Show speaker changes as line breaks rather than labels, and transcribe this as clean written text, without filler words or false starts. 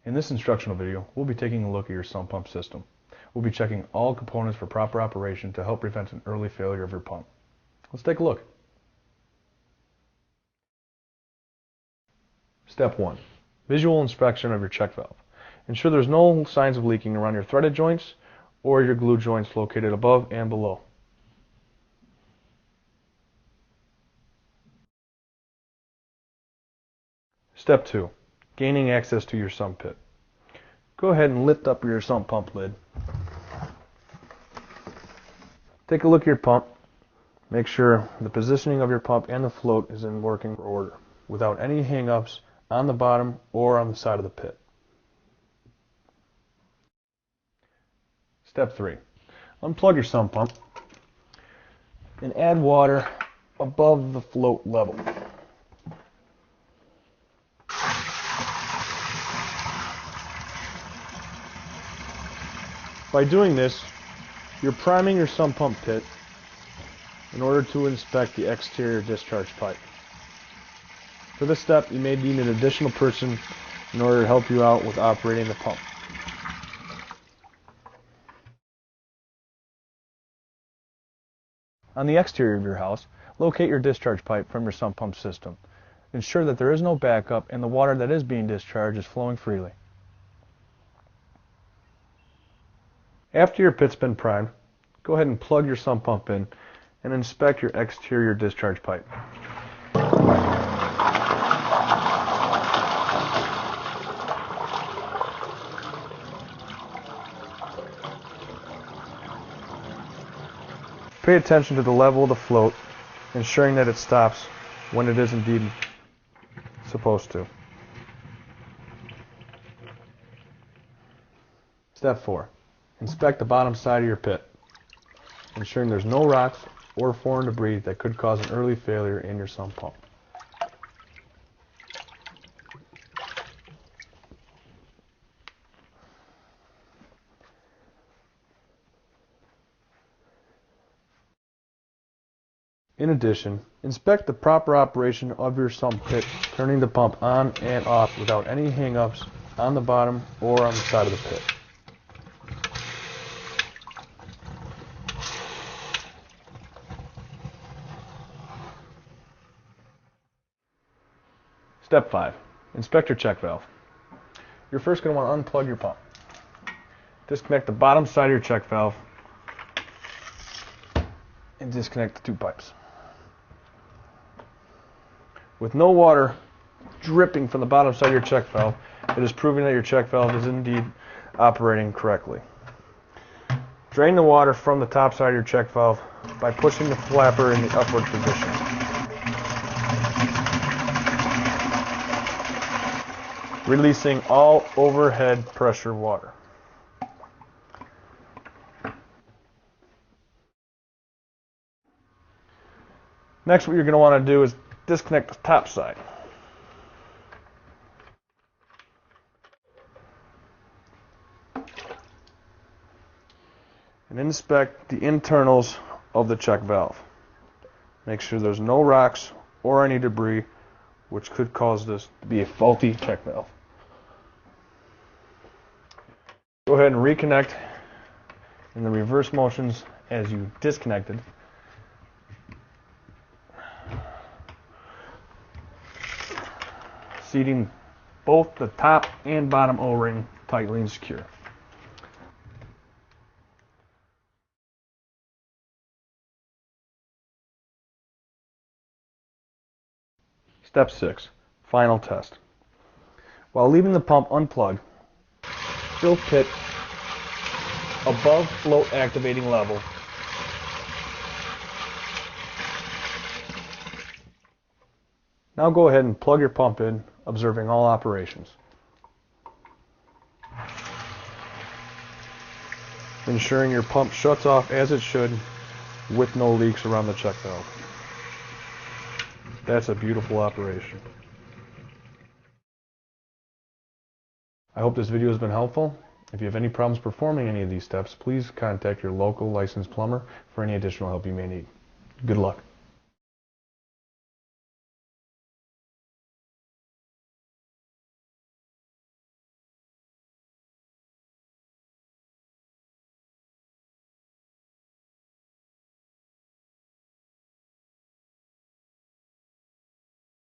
In this instructional video, we'll be taking a look at your sump pump system. We'll be checking all components for proper operation to help prevent an early failure of your pump. Let's take a look. Step 1. Visual inspection of your check valve. Ensure there's no signs of leaking around your threaded joints or your glue joints located above and below. Step 2. Gaining access to your sump pit. Go ahead and lift up your sump pump lid. Take a look at your pump. Make sure the positioning of your pump and the float is in working order, without any hang-ups on the bottom or on the side of the pit. Step 3. Unplug your sump pump and add water above the float level. By doing this, you're priming your sump pump pit in order to inspect the exterior discharge pipe. For this step, you may need an additional person in order to help you out with operating the pump. On the exterior of your house, locate your discharge pipe from your sump pump system. Ensure that there is no backup and the water that is being discharged is flowing freely. After your pit's been primed, go ahead and plug your sump pump in and inspect your exterior discharge pipe. Pay attention to the level of the float, ensuring that it stops when it is indeed supposed to. Step 4. Inspect the bottom side of your pit, ensuring there's no rocks or foreign debris that could cause an early failure in your sump pump. In addition, inspect the proper operation of your sump pit, turning the pump on and off without any hang-ups on the bottom or on the side of the pit. Step 5. Inspect your check valve. You're first going to want to unplug your pump. Disconnect the bottom side of your check valve and disconnect the two pipes. With no water dripping from the bottom side of your check valve, it is proving that your check valve is indeed operating correctly. Drain the water from the top side of your check valve by pushing the flapper in the upward position. Releasing all overhead pressure water. Next, what you're going to want to do is disconnect the top side. And inspect the internals of the check valve. Make sure there's no rocks or any debris which could cause this to be a faulty check valve. Go ahead and reconnect in the reverse motions as you disconnected. Seating both the top and bottom O-ring tightly and secure. Step 6. Final test. While leaving the pump unplugged, fill pit above float activating level. Now go ahead and plug your pump in, observing all operations. Ensuring your pump shuts off as it should with no leaks around the check valve. That's a beautiful operation. I hope this video has been helpful. If you have any problems performing any of these steps, please contact your local licensed plumber for any additional help you may need. Good luck.